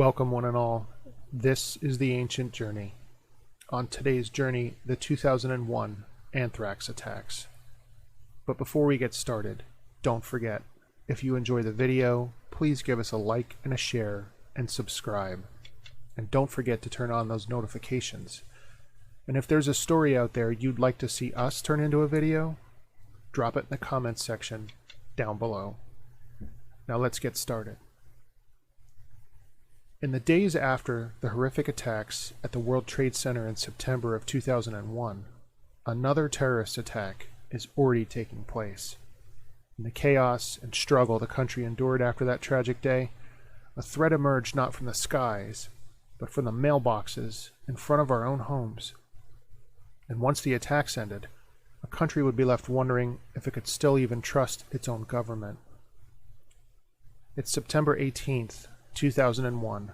Welcome, one and all. This is the Ancient Journey. On today's journey, the 2001 Anthrax Attacks. But before we get started, don't forget, if you enjoy the video, please give us a like and a share and subscribe. And don't forget to turn on those notifications. And if there's a story out there you'd like to see us turn into a video, drop it in the comments section down below. Now let's get started. In the days after the horrific attacks at the World Trade Center in September of 2001, another terrorist attack is already taking place. In the chaos and struggle the country endured after that tragic day, a threat emerged not from the skies, but from the mailboxes in front of our own homes. And once the attacks ended, a country would be left wondering if it could still even trust its own government. It's September 18th, 2001.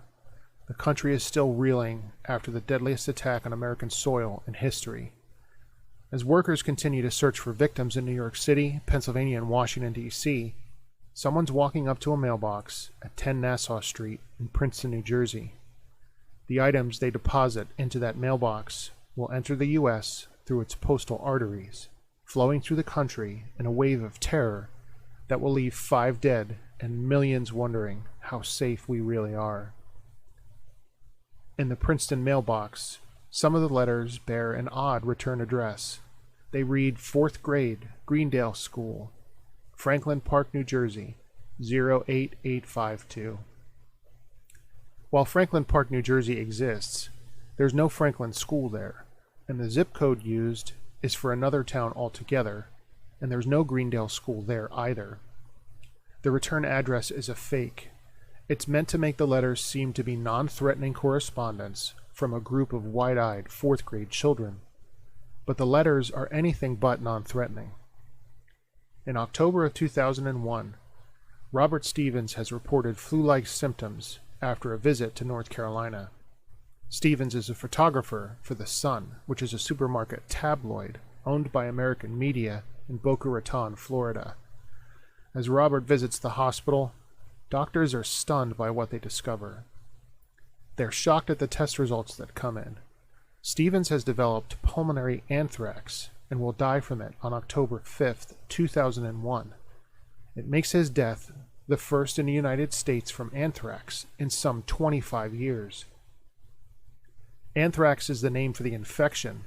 The country is still reeling after the deadliest attack on American soil in history. As workers continue to search for victims in New York City, Pennsylvania, and Washington, D.C., someone's walking up to a mailbox at 10 Nassau Street in Princeton, New Jersey. The items they deposit into that mailbox will enter the U.S. through its postal arteries, flowing through the country in a wave of terror that will leave 5 dead and millions wondering how safe we really are. In the Princeton mailbox, some of the letters bear an odd return address. They read 4th grade, Greendale School, Franklin Park, New Jersey, 08852. While Franklin Park, New Jersey exists, there's no Franklin School there, and the zip code used is for another town altogether, and there's no Greendale School there either. The return address is a fake. It's meant to make the letters seem to be non-threatening correspondence from a group of wide-eyed 4th grade children. But the letters are anything but non-threatening. In October of 2001, Robert Stevens has reported flu-like symptoms after a visit to North Carolina. Stevens is a photographer for The Sun, which is a supermarket tabloid owned by American Media in Boca Raton, Florida. As Robert visits the hospital, doctors are stunned by what they discover. They're shocked at the test results that come in. Stevens has developed pulmonary anthrax and will die from it on October 5th, 2001. It makes his death the first in the United States from anthrax in some 25 years. Anthrax is the name for the infection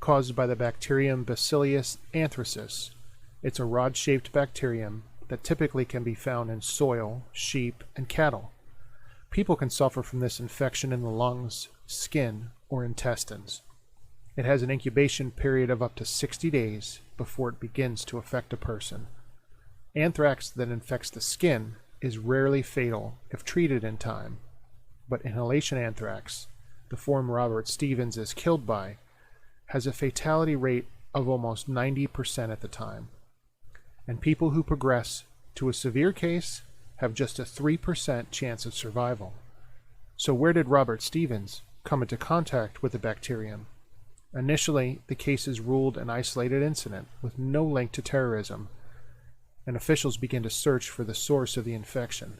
caused by the bacterium Bacillus anthracis. It's a rod-shaped bacterium that typically can be found in soil, sheep, and cattle. People can suffer from this infection in the lungs, skin, or intestines. It has an incubation period of up to 60 days before it begins to affect a person. Anthrax that infects the skin is rarely fatal if treated in time, but inhalation anthrax, the form Robert Stevens is killed by, has a fatality rate of almost 90% at the time. And people who progress to a severe case have just a 3% chance of survival. So where did Robert Stevens come into contact with the bacterium? Initially, the case is ruled an isolated incident with no link to terrorism, and officials begin to search for the source of the infection.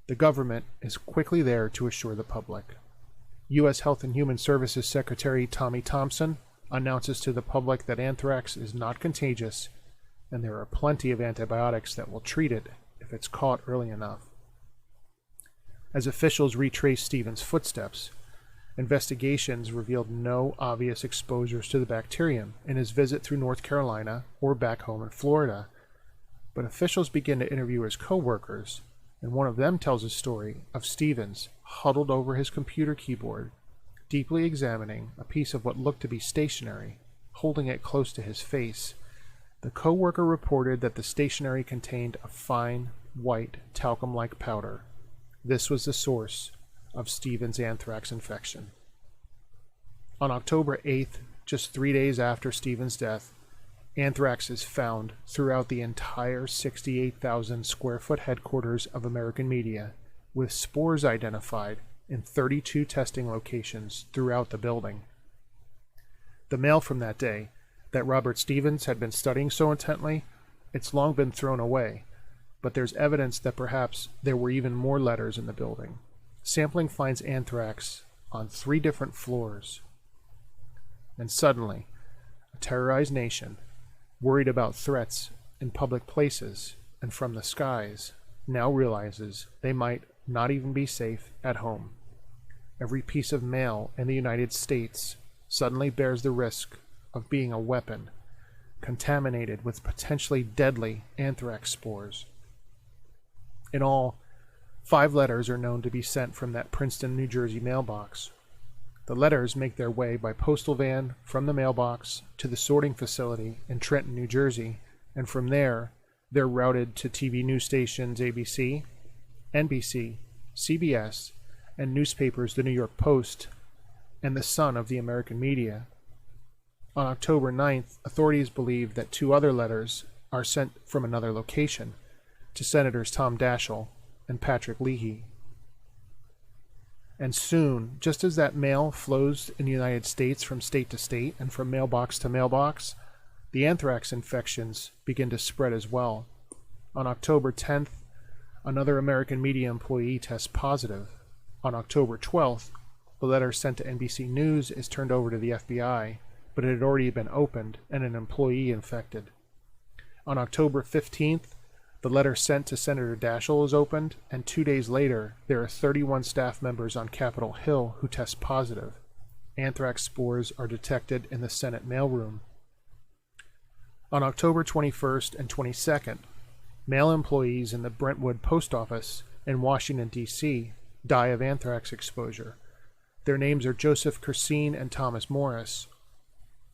The government is quickly there to assure the public. U.S. Health and Human Services Secretary Tommy Thompson announces to the public that anthrax is not contagious, and there are plenty of antibiotics that will treat it if it's caught early enough. As officials retrace Stevens' footsteps, investigations revealed no obvious exposures to the bacterium in his visit through North Carolina or back home in Florida. But officials begin to interview his co-workers, and one of them tells a story of Stevens huddled over his computer keyboard, deeply examining a piece of what looked to be stationery, holding it close to his face. The co-worker reported that the stationery contained a fine, white, talcum-like powder. This was the source of Stevens' anthrax infection. On October 8th, just 3 days after Stevens' death, anthrax is found throughout the entire 68,000 square foot headquarters of American Media, with spores identified in 32 testing locations throughout the building. The mail from that day that Robert Stevens had been studying so intently, it's long been thrown away, but there's evidence that perhaps there were even more letters in the building. Sampling finds anthrax on 3 different floors. And suddenly, a terrorized nation, worried about threats in public places and from the skies, now realizes they might not even be safe at home. Every piece of mail in the United States suddenly bears the risk of being a weapon, contaminated with potentially deadly anthrax spores. In all, 5 letters are known to be sent from that Princeton, New Jersey mailbox. The letters make their way by postal van from the mailbox to the sorting facility in Trenton, New Jersey, and from there, they're routed to TV news stations ABC, NBC, CBS, and newspapers The New York Post and The Sun of the American media. On October 9th, authorities believe that 2 other letters are sent from another location to Senators Tom Daschle and Patrick Leahy. And soon, just as that mail flows in the United States from state to state and from mailbox to mailbox, the anthrax infections begin to spread as well. On October 10th, another American media employee tests positive. On October 12th, the letter sent to NBC News is turned over to the FBI, but it had already been opened and an employee infected. On October 15th, the letter sent to Senator Daschle is opened, and 2 days later, there are 31 staff members on Capitol Hill who test positive. Anthrax spores are detected in the Senate mailroom. On October 21st and 22nd, male employees in the Brentwood Post Office in Washington, D.C. die of anthrax exposure. Their names are Joseph Kersine and Thomas Morris.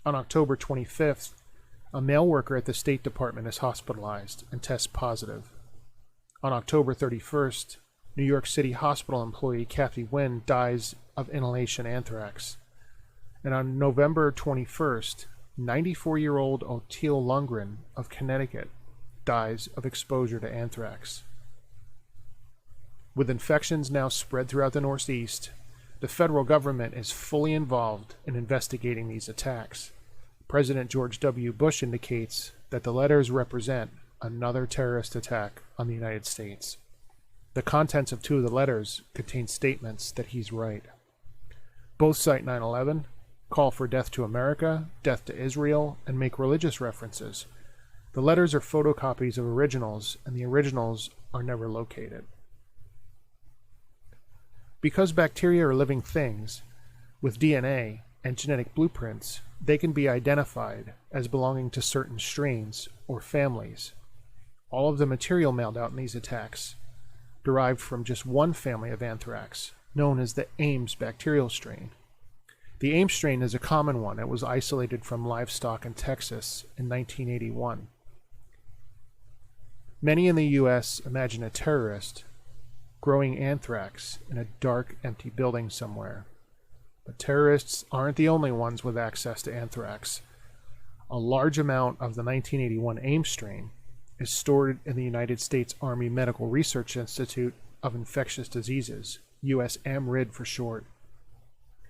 On October 25th, a mail worker at the State Department is hospitalized and tests positive. On October 31st, New York City hospital employee Kathy Wynn dies of inhalation anthrax. And on November 21st, 94-year-old Oteil Lundgren of Connecticut dies of exposure to anthrax. With infections now spread throughout the Northeast, the federal government is fully involved in investigating these attacks. President George W. Bush indicates that the letters represent another terrorist attack on the United States. The contents of 2 of the letters contain statements that he's right. Both cite 9/11, call for death to America, death to Israel, and make religious references. The letters are photocopies of originals, and the originals are never located. Because bacteria are living things, with DNA and genetic blueprints, they can be identified as belonging to certain strains or families. All of the material mailed out in these attacks derived from just one family of anthrax, known as the Ames bacterial strain. The Ames strain is a common one. It was isolated from livestock in Texas in 1981. Many in the U.S. imagine a terrorist growing anthrax in a dark, empty building somewhere. But terrorists aren't the only ones with access to anthrax. A large amount of the 1981 Ames strain is stored in the United States Army Medical Research Institute of Infectious Diseases, USAMRID for short.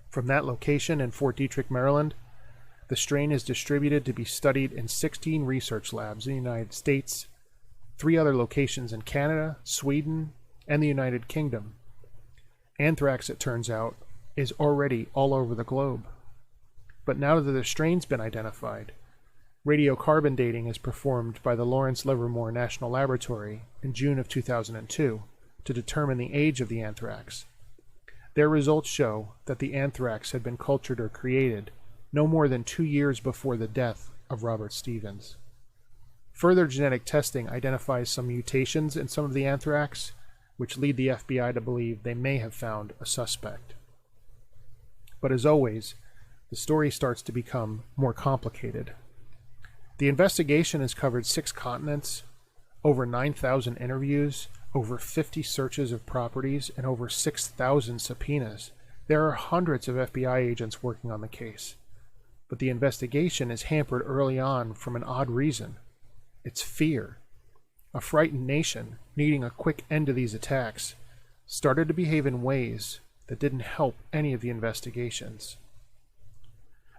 From that location in Fort Detrick, Maryland, the strain is distributed to be studied in 16 research labs in the United States, 3 other locations in Canada, Sweden, and the United Kingdom. Anthrax, it turns out, is already all over the globe. But now that the strain's been identified, radiocarbon dating is performed by the Lawrence Livermore National Laboratory in June of 2002 to determine the age of the anthrax. Their results show that the anthrax had been cultured or created no more than 2 years before the death of Robert Stevens. Further genetic testing identifies some mutations in some of the anthrax, which lead the FBI to believe they may have found a suspect. But as always, the story starts to become more complicated. The investigation has covered 6 continents, over 9,000 interviews, over 50 searches of properties, and over 6,000 subpoenas. There are hundreds of FBI agents working on the case. But the investigation is hampered early on from an odd reason. It's fear. A frightened nation, needing a quick end to these attacks, started to behave in ways that didn't help any of the investigations.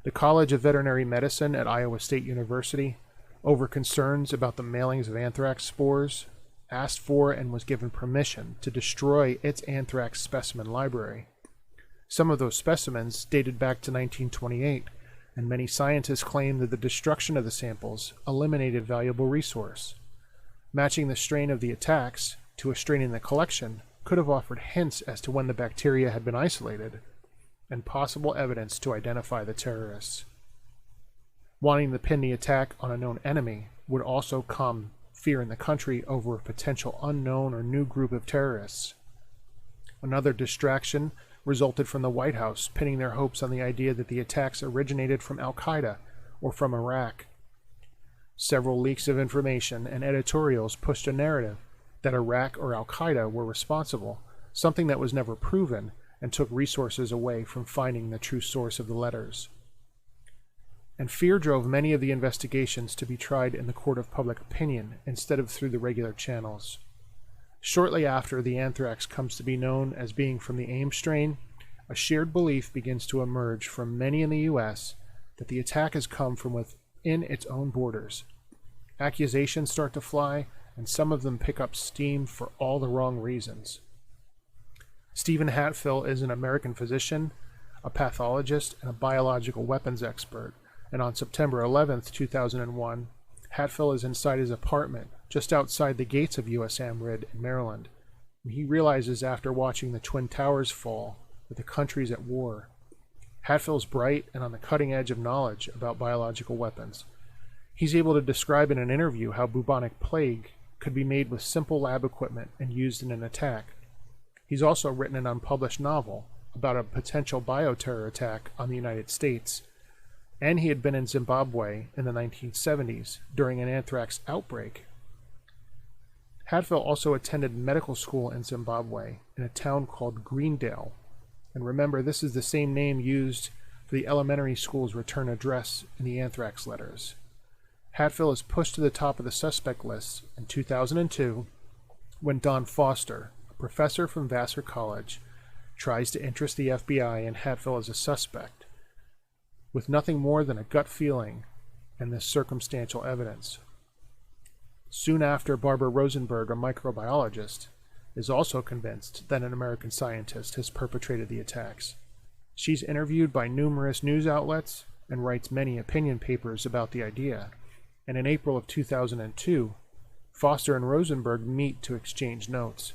The College of Veterinary Medicine at Iowa State University, over concerns about the mailings of anthrax spores, asked for and was given permission to destroy its anthrax specimen library. Some of those specimens dated back to 1928, and many scientists claim that the destruction of the samples eliminated valuable resource. Matching the strain of the attacks to a strain in the collection could have offered hints as to when the bacteria had been isolated, and possible evidence to identify the terrorists. Wanting to pin the attack on a known enemy would also calm fear in the country over a potential unknown or new group of terrorists. Another distraction resulted from the White House pinning their hopes on the idea that the attacks originated from Al-Qaeda or from Iraq. Several leaks of information and editorials pushed a narrative that Iraq or Al-Qaeda were responsible, something that was never proven and took resources away from finding the true source of the letters. And fear drove many of the investigations to be tried in the court of public opinion instead of through the regular channels. Shortly after the anthrax comes to be known as being from the AIM strain, a shared belief begins to emerge from many in the U.S. that the attack has come from within its own borders. Accusations start to fly, and some of them pick up steam for all the wrong reasons. Stephen Hatfill is an American physician, a pathologist, and a biological weapons expert, and on September 11, 2001, Hatfill is inside his apartment just outside the gates of US Amrid in Maryland. He realizes after watching the Twin Towers fall that the country's at war. Hatfill's bright and on the cutting edge of knowledge about biological weapons. He's able to describe in an interview how bubonic plague could be made with simple lab equipment and used in an attack. He's also written an unpublished novel about a potential bioterror attack on the United States. And he had been in Zimbabwe in the 1970s during an anthrax outbreak. Hatfill also attended medical school in Zimbabwe in a town called Greendale. And remember, this is the same name used for the elementary school's return address in the anthrax letters. Hatfill is pushed to the top of the suspect list in 2002 when Don Foster, a professor from Vassar College, tries to interest the FBI in Hatfill as a suspect, with nothing more than a gut feeling and this circumstantial evidence. Soon after, Barbara Rosenberg, a microbiologist, is also convinced that an American scientist has perpetrated the attacks. She's interviewed by numerous news outlets and writes many opinion papers about the idea. And in April of 2002, Foster and Rosenberg meet to exchange notes.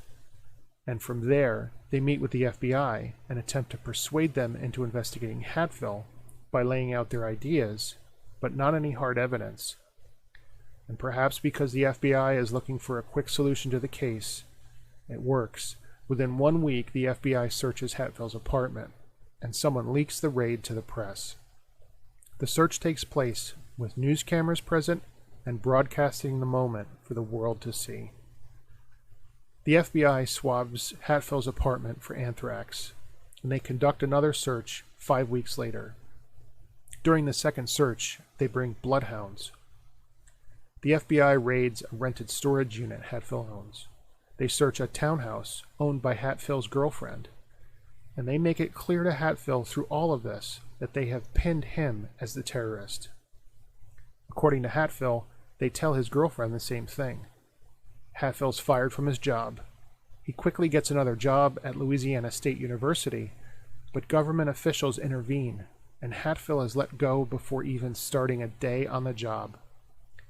And from there, they meet with the FBI and attempt to persuade them into investigating Hatfill by laying out their ideas, but not any hard evidence. And perhaps because the FBI is looking for a quick solution to the case, it works. Within 1 week, the FBI searches Hatfill's apartment, and someone leaks the raid to the press. The search takes place with news cameras present and broadcasting the moment for the world to see. The FBI swabs Hatfill's apartment for anthrax, and they conduct another search 5 weeks later. During the second search, they bring bloodhounds. The FBI raids a rented storage unit Hatfill owns. They search a townhouse owned by Hatfill's girlfriend, and they make it clear to Hatfill through all of this that they have pinned him as the terrorist. According to Hatfill, they tell his girlfriend the same thing. Hatfill's fired from his job. He quickly gets another job at Louisiana State University, but government officials intervene, and Hatfill is let go before even starting a day on the job.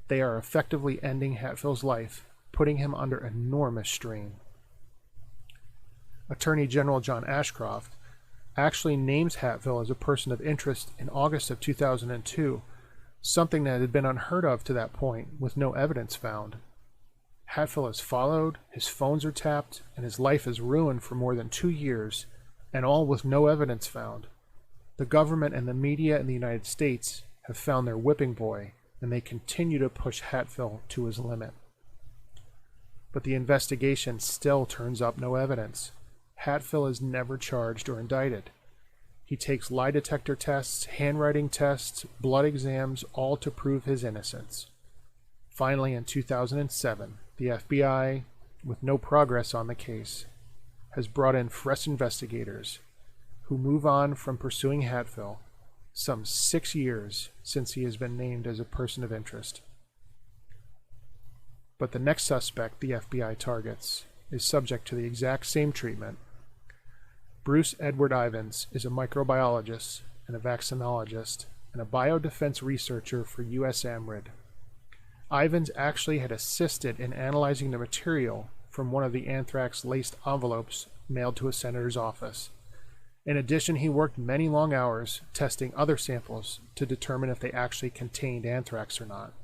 They are effectively ending Hatfill's life, putting him under enormous strain. Attorney General John Ashcroft actually names Hatfill as a person of interest in August of 2002, something that had been unheard of to that point, with no evidence found. Hatfill is followed, his phones are tapped, and his life is ruined for more than 2 years, and all with no evidence found. The government and the media in the United States have found their whipping boy, and they continue to push Hatfill to his limit. But the investigation still turns up no evidence. Hatfill is never charged or indicted. He takes lie detector tests, handwriting tests, blood exams, all to prove his innocence. Finally, in 2007, the FBI, with no progress on the case, has brought in fresh investigators who move on from pursuing Hatfill some 6 years since he has been named as a person of interest. but the next suspect the FBI targets is subject to the exact same treatment. Bruce Edward Ivins is a microbiologist and a vaccinologist and a biodefense researcher for USAMRIID. Ivins actually had assisted in analyzing the material from one of the anthrax-laced envelopes mailed to a senator's office. In addition, he worked many long hours testing other samples to determine if they actually contained anthrax or not.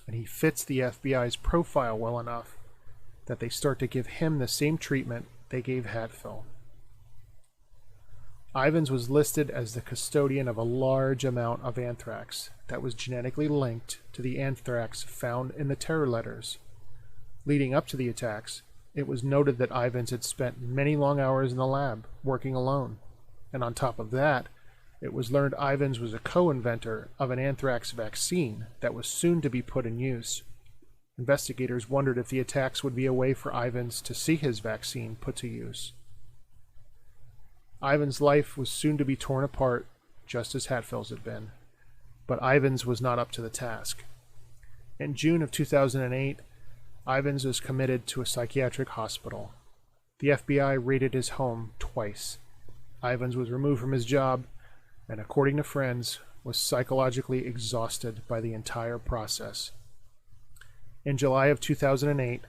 And he fits the FBI's profile well enough that they start to give him the same treatment they gave Hatfill. Ivins was listed as the custodian of a large amount of anthrax that was genetically linked to the anthrax found in the terror letters. Leading up to the attacks, it was noted that Ivins had spent many long hours in the lab, working alone. And on top of that, it was learned Ivins was a co-inventor of an anthrax vaccine that was soon to be put in use. Investigators wondered if the attacks would be a way for Ivins to see his vaccine put to use. Ivins' life was soon to be torn apart, just as Hatfill's had been. But Ivins was not up to the task. In June of 2008, Ivins was committed to a psychiatric hospital. The FBI raided his home twice. Ivins was removed from his job and, according to friends, was psychologically exhausted by the entire process. In July of 2008,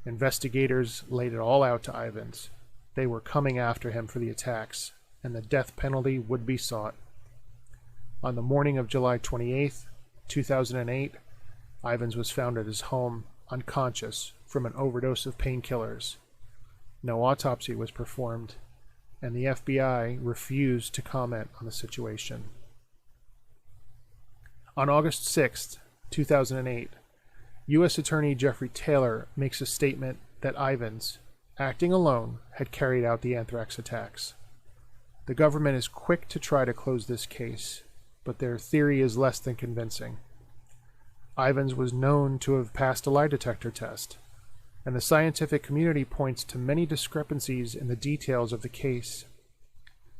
investigators laid it all out to Ivins. They were coming after him for the attacks, and the death penalty would be sought. On the morning of July 28, 2008, Ivins was found at his home, unconscious from an overdose of painkillers. No autopsy was performed, and the FBI refused to comment on the situation. On August 6, 2008, U.S. Attorney Jeffrey Taylor makes a statement that Ivins, acting alone, had carried out the anthrax attacks. The government is quick to try to close this case, but their theory is less than convincing. Ivins was known to have passed a lie detector test, and the scientific community points to many discrepancies in the details of the case.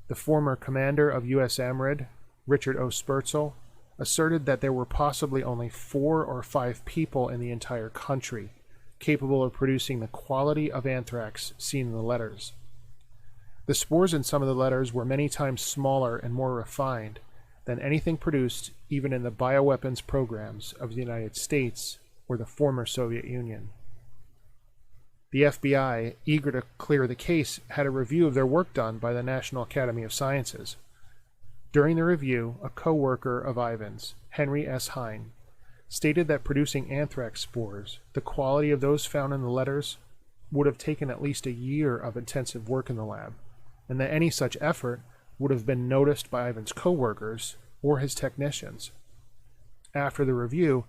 The former commander of USAMRIID, Richard O. Spurzel, asserted that there were possibly only 4 or 5 people in the entire country capable of producing the quality of anthrax seen in the letters. The spores in some of the letters were many times smaller and more refined than anything produced even in the bioweapons programs of the United States or the former Soviet Union. The FBI, eager to clear the case, had a review of their work done by the National Academy of Sciences. During the review, a co-worker of Ivins, Henry S. Hine, stated that producing anthrax spores, the quality of those found in the letters, would have taken at least a year of intensive work in the lab, and that any such effort would have been noticed by Ivins' co-workers or his technicians. After the review,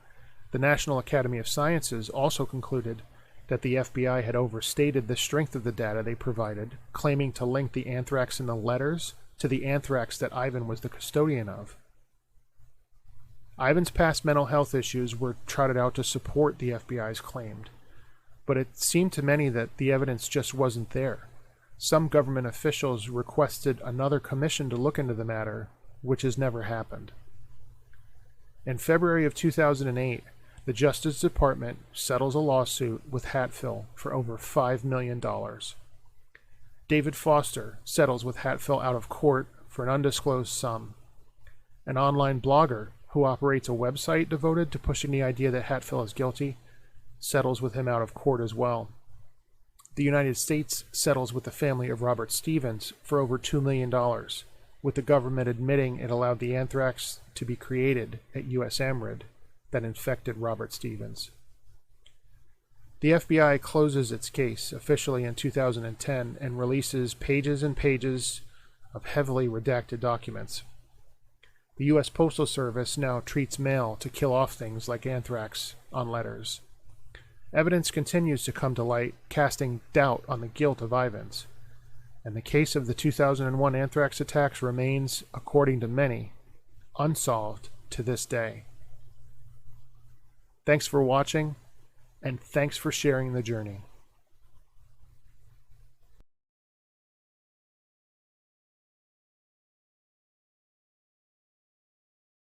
the National Academy of Sciences also concluded that the FBI had overstated the strength of the data they provided, claiming to link the anthrax in the letters to the anthrax that Ivan was the custodian of. Ivan's past mental health issues were trotted out to support the FBI's claim, but it seemed to many that the evidence just wasn't there. Some government officials requested another commission to look into the matter, which has never happened. In February of 2008, the Justice Department settles a lawsuit with Hatfill for over $5 million. David Foster settles with Hatfill out of court for an undisclosed sum. An online blogger who operates a website devoted to pushing the idea that Hatfill is guilty settles with him out of court as well. The United States settles with the family of Robert Stevens for over $2 million, with the government admitting it allowed the anthrax to be created at USAMRIID that infected Robert Stevens. The FBI closes its case officially in 2010 and releases pages and pages of heavily redacted documents. The U.S. Postal Service now treats mail to kill off things like anthrax on letters. Evidence continues to come to light, casting doubt on the guilt of Ivins, and the case of the 2001 anthrax attacks remains, according to many, unsolved to this day. Thanks for watching, and thanks for sharing the journey.